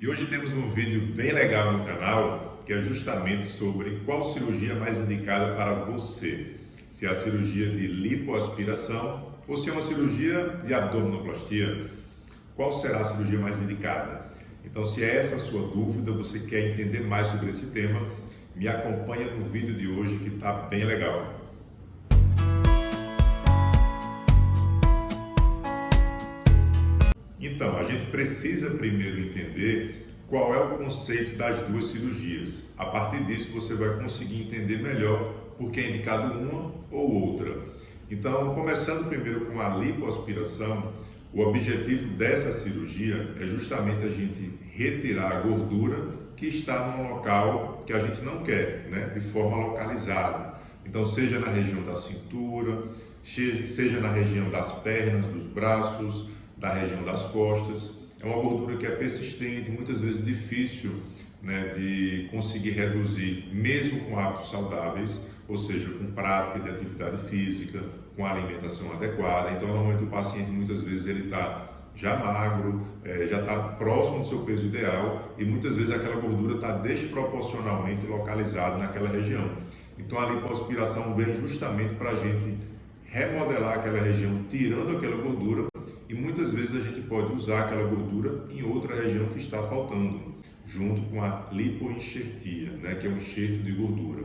E hoje temos um vídeo bem legal no canal, que é justamente sobre qual cirurgia é mais indicada para você. Se é a cirurgia de lipoaspiração ou se é uma cirurgia de abdominoplastia. Qual será a cirurgia mais indicada? Então, se é essa a sua dúvida, você quer entender mais sobre esse tema, me acompanha no vídeo de hoje que está bem legal. Então, a gente precisa primeiro entender qual é o conceito das duas cirurgias. A partir disso, você vai conseguir entender melhor por que é indicado uma ou outra. Então, começando primeiro com a lipoaspiração, o objetivo dessa cirurgia é justamente a gente retirar a gordura que está num local que a gente não quer, né? De forma localizada. Então, seja na região da cintura, seja na região das pernas, dos braços, da região das costas. É uma gordura que é persistente, muitas vezes difícil, né, de conseguir reduzir, mesmo com hábitos saudáveis, ou seja, com prática de atividade física, com alimentação adequada. Então, normalmente o paciente muitas vezes ele está já magro, já está próximo do seu peso ideal e muitas vezes aquela gordura está desproporcionalmente localizada naquela região. Então, a lipoaspiração vem justamente para a gente remodelar aquela região, tirando aquela gordura, e muitas vezes a gente pode usar aquela gordura em outra região que está faltando, junto com a lipoenxertia, né, que é um enxerto de gordura.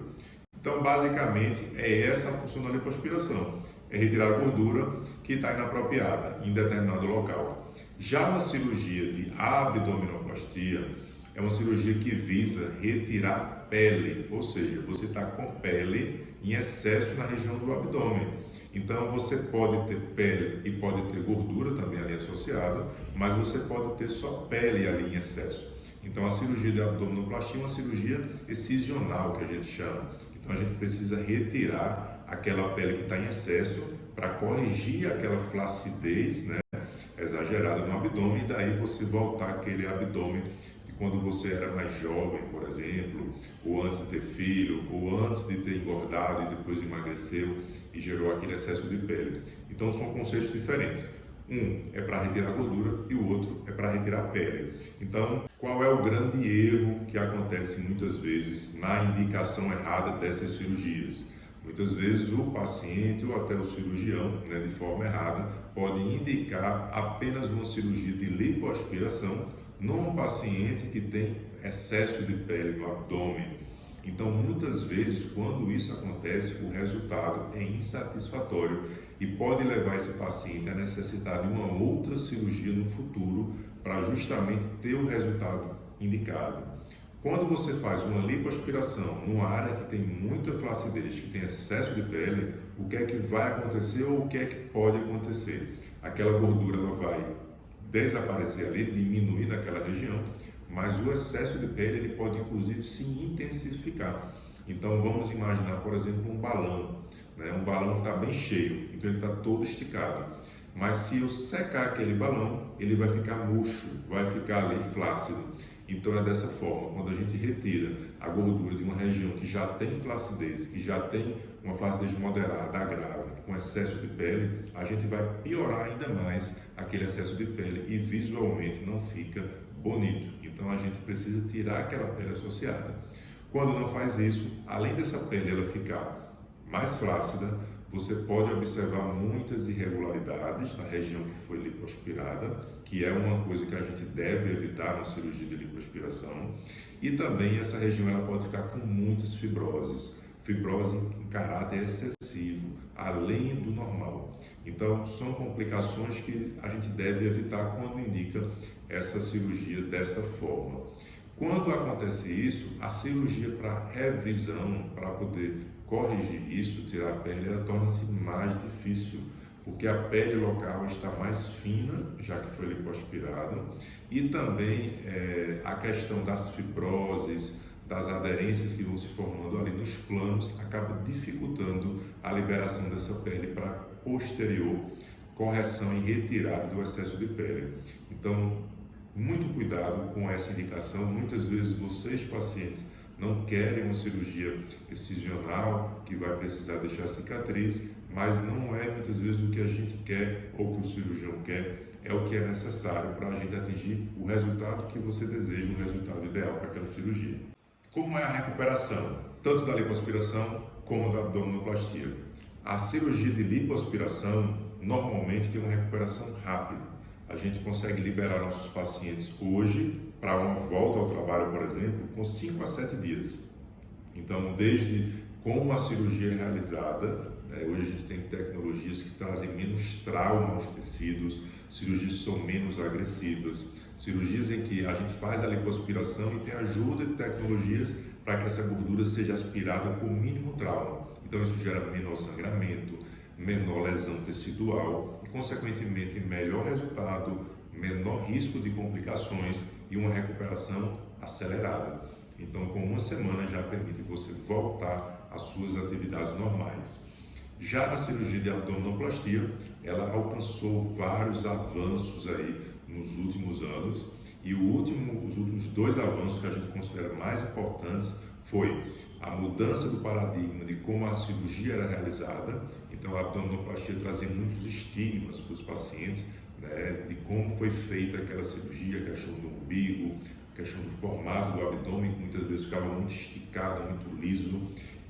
Então, basicamente, é essa a função da lipoaspiração, é retirar a gordura que está inapropriada em determinado local. Já uma cirurgia de abdominoplastia é uma cirurgia que visa retirar pele, ou seja, você está com pele em excesso na região do abdômen. Então você pode ter pele e pode ter gordura também ali associada, mas você pode ter só pele ali em excesso. Então a cirurgia de abdominoplastia é uma cirurgia excisional que a gente chama. Então a gente precisa retirar aquela pele que está em excesso para corrigir aquela flacidez, né, exagerada no abdômen, e daí você voltar aquele abdômen de quando você era mais jovem, por exemplo, ou antes de ter filho, ou antes de ter engordado e depois emagreceu e gerou aquele excesso de pele. Então são conceitos diferentes. Um é para retirar a gordura e o outro é para retirar a pele. Então, qual é o grande erro que acontece muitas vezes na indicação errada dessas cirurgias? Muitas vezes o paciente ou até o cirurgião, né, de forma errada, pode indicar apenas uma cirurgia de lipoaspiração num paciente que tem excesso de pele no abdômen. Então, muitas vezes, quando isso acontece, o resultado é insatisfatório e pode levar esse paciente a necessitar de uma outra cirurgia no futuro para justamente ter o resultado indicado. Quando você faz uma lipoaspiração numa área que tem muita flacidez, que tem excesso de pele, o que é que vai acontecer ou o que é que pode acontecer? Aquela gordura ela vai desaparecer ali, diminuir naquela região, mas o excesso de pele ele pode inclusive se intensificar. Então vamos imaginar, por exemplo, um balão, né? Um balão que está bem cheio, então ele está todo esticado. Mas se eu secar aquele balão, ele vai ficar murcho, vai ficar ali flácido. Então é dessa forma, quando a gente retira a gordura de uma região que já tem flacidez, que já tem uma flacidez moderada, grave, com excesso de pele, a gente vai piorar ainda mais aquele excesso de pele e visualmente não fica bonito. Então a gente precisa tirar aquela pele associada. Quando não faz isso, além dessa pele ela ficar mais flácida, você pode observar muitas irregularidades na região que foi lipoaspirada, que é uma coisa que a gente deve evitar na cirurgia de lipoaspiração. E também essa região ela pode ficar com muitas fibroses, fibrose em caráter excessivo, além do normal. Então, são complicações que a gente deve evitar quando indica essa cirurgia dessa forma. Quando acontece isso, a cirurgia para revisão, para poder corrigir isso, tirar a pele, ela torna-se mais difícil, porque a pele local está mais fina, já que foi lipoaspirada, e também a questão das fibroses, das aderências que vão se formando ali nos planos, acaba dificultando a liberação dessa pele para posterior correção e retirada do excesso de pele. Então, muito cuidado com essa indicação. Muitas vezes vocês, pacientes, não querem uma cirurgia excisional que vai precisar deixar cicatriz, mas não é muitas vezes o que a gente quer ou que o cirurgião quer, é o que é necessário para a gente atingir o resultado que você deseja, o resultado ideal para aquela cirurgia. Como é a recuperação, tanto da lipoaspiração como da abdominoplastia? A cirurgia de lipoaspiração normalmente tem uma recuperação rápida. A gente consegue liberar nossos pacientes hoje para uma volta ao trabalho, por exemplo, com 5 a 7 dias. Então, desde como a cirurgia é realizada, hoje a gente tem tecnologias que trazem menos trauma aos tecidos, cirurgias que são menos agressivas, cirurgias em que a gente faz a lipoaspiração e tem ajuda de tecnologias para que essa gordura seja aspirada com o mínimo trauma. Então isso gera menor sangramento, menor lesão tecidual e, consequentemente, melhor resultado, menor risco de complicações e uma recuperação acelerada. Então, com uma semana já permite você voltar às suas atividades normais. Já na cirurgia de abdominoplastia, ela alcançou vários avanços aí nos últimos anos e os últimos 2 avanços que a gente considera mais importantes foi a mudança do paradigma de como a cirurgia era realizada. Então, a abdominoplastia trazia muitos estigmas para os pacientes, né, de como foi feita aquela cirurgia, a questão do umbigo, a questão do formato do abdômen, que muitas vezes ficava muito esticado, muito liso.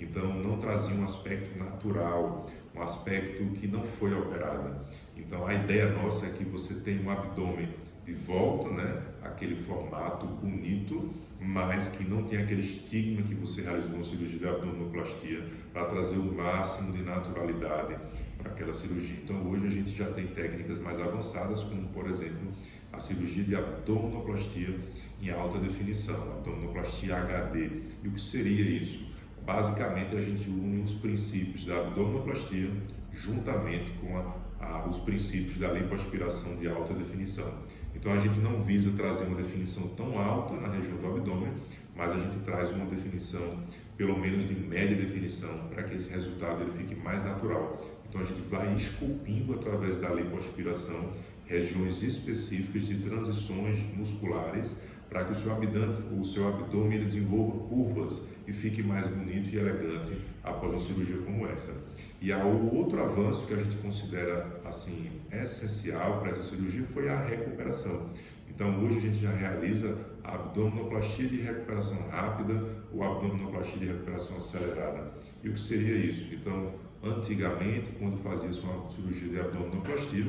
Então, não trazia um aspecto natural, um aspecto que não foi operado. Então, a ideia nossa é que você tenha um abdômen de volta, né, aquele formato bonito, mas que não tem aquele estigma que você realizou uma cirurgia de abdominoplastia, para trazer o máximo de naturalidade para aquela cirurgia. Então, hoje a gente já tem técnicas mais avançadas, como, por exemplo, a cirurgia de abdominoplastia em alta definição, abdominoplastia HD. E o que seria isso? Basicamente, a gente une os princípios da abdominoplastia juntamente com os princípios da lipoaspiração de alta definição. Então, a gente não visa trazer uma definição tão alta na região do abdômen, mas a gente traz uma definição, pelo menos de média definição, para que esse resultado ele fique mais natural. Então, a gente vai esculpindo através da lipoaspiração regiões específicas de transições musculares para que o seu abdômen ele desenvolva curvas e fique mais bonito e elegante após uma cirurgia como essa. E o outro avanço que a gente considera assim essencial para essa cirurgia foi a recuperação. Então hoje a gente já realiza a abdominoplastia de recuperação rápida ou abdominoplastia de recuperação acelerada. E o que seria isso? Então, antigamente, quando fazia-se uma cirurgia de abdominoplastia,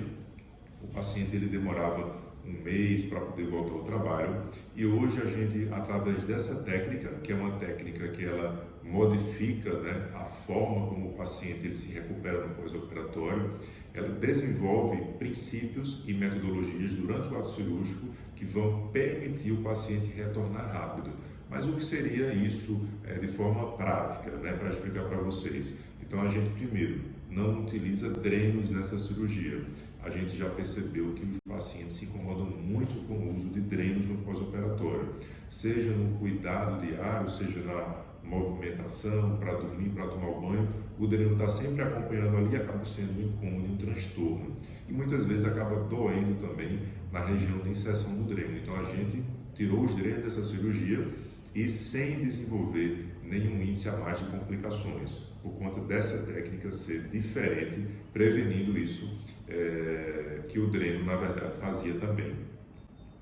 o paciente ele demorava 1 mês para poder voltar ao trabalho, e hoje a gente, através dessa técnica, que é uma técnica que ela modifica, né, a forma como o paciente ele se recupera no pós-operatório, ela desenvolve princípios e metodologias durante o ato cirúrgico que vão permitir o paciente retornar rápido. Mas o que seria isso de forma prática, né, para explicar para vocês? Então a gente primeiro não utiliza drenos nessa cirurgia. A gente já percebeu que os pacientes se incomodam muito com o uso de drenos no pós-operatório, seja no cuidado diário, seja na movimentação, para dormir, para tomar o banho. O dreno está sempre acompanhando ali e acaba sendo um incômodo, um transtorno. E muitas vezes acaba doendo também na região de inserção do dreno. Então a gente tirou os drenos dessa cirurgia e sem desenvolver nenhum índice a mais de complicações, por conta dessa técnica ser diferente, prevenindo isso que o dreno, na verdade, fazia também.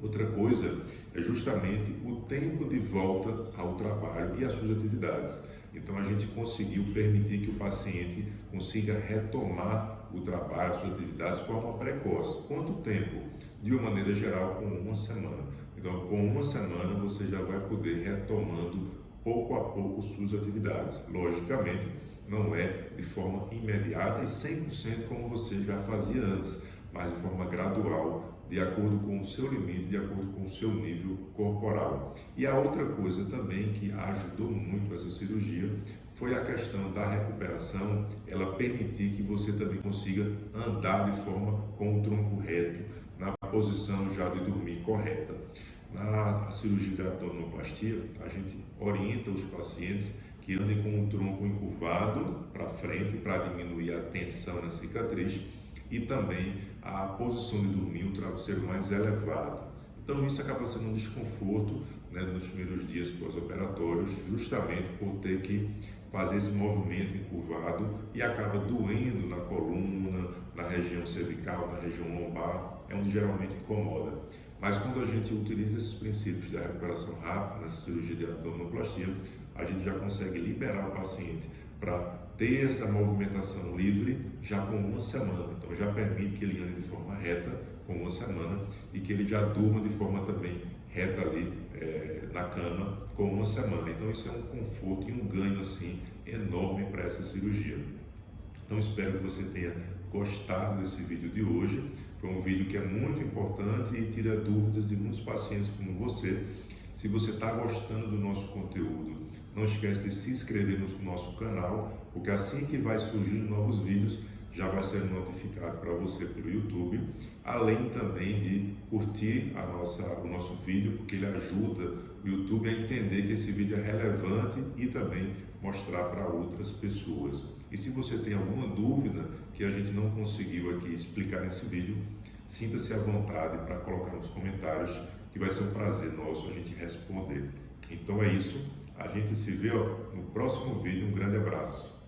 Outra coisa é justamente o tempo de volta ao trabalho e às suas atividades. Então, a gente conseguiu permitir que o paciente consiga retomar o trabalho, as suas atividades de forma precoce. Quanto tempo? De uma maneira geral, com 1 semana. Então, com 1 semana, você já vai poder retomando pouco a pouco suas atividades. Logicamente, não é de forma imediata e 100% como você já fazia antes, mas de forma gradual, de acordo com o seu limite, de acordo com o seu nível corporal. E a outra coisa também que ajudou muito essa cirurgia foi a questão da recuperação, ela permitir que você também consiga andar de forma com o tronco reto, na posição já de dormir correta. Na cirurgia de abdominoplastia, a gente orienta os pacientes que andem com o tronco encurvado para frente para diminuir a tensão na cicatriz e também a posição de dormir, o travesseiro mais elevado. Então isso acaba sendo um desconforto, né, nos primeiros dias pós-operatórios, justamente por ter que fazer esse movimento encurvado e acaba doendo na coluna, na região cervical, na região lombar. é onde geralmente incomoda. Mas quando a gente utiliza esses princípios da recuperação rápida, nessa cirurgia de abdominoplastia, a gente já consegue liberar o paciente para ter essa movimentação livre já com uma semana. Então já permite que ele ande de forma reta com uma semana e que ele já durma de forma também reta ali na cama com uma semana. Então isso é um conforto e um ganho assim enorme para essa cirurgia. Então espero que você tenha gostado desse vídeo de hoje. Foi um vídeo que é muito importante e tira dúvidas de muitos pacientes como você. Se você está gostando do nosso conteúdo, não esquece de se inscrever no nosso canal, porque assim que vai surgindo novos vídeos, já vai ser notificado para você pelo YouTube, além também de curtir o nosso vídeo, porque ele ajuda o YouTube a entender que esse vídeo é relevante e também mostrar para outras pessoas. E se você tem alguma dúvida que a gente não conseguiu aqui explicar nesse vídeo, sinta-se à vontade para colocar nos comentários, que vai ser um prazer nosso a gente responder. Então é isso, a gente se vê no próximo vídeo, um grande abraço.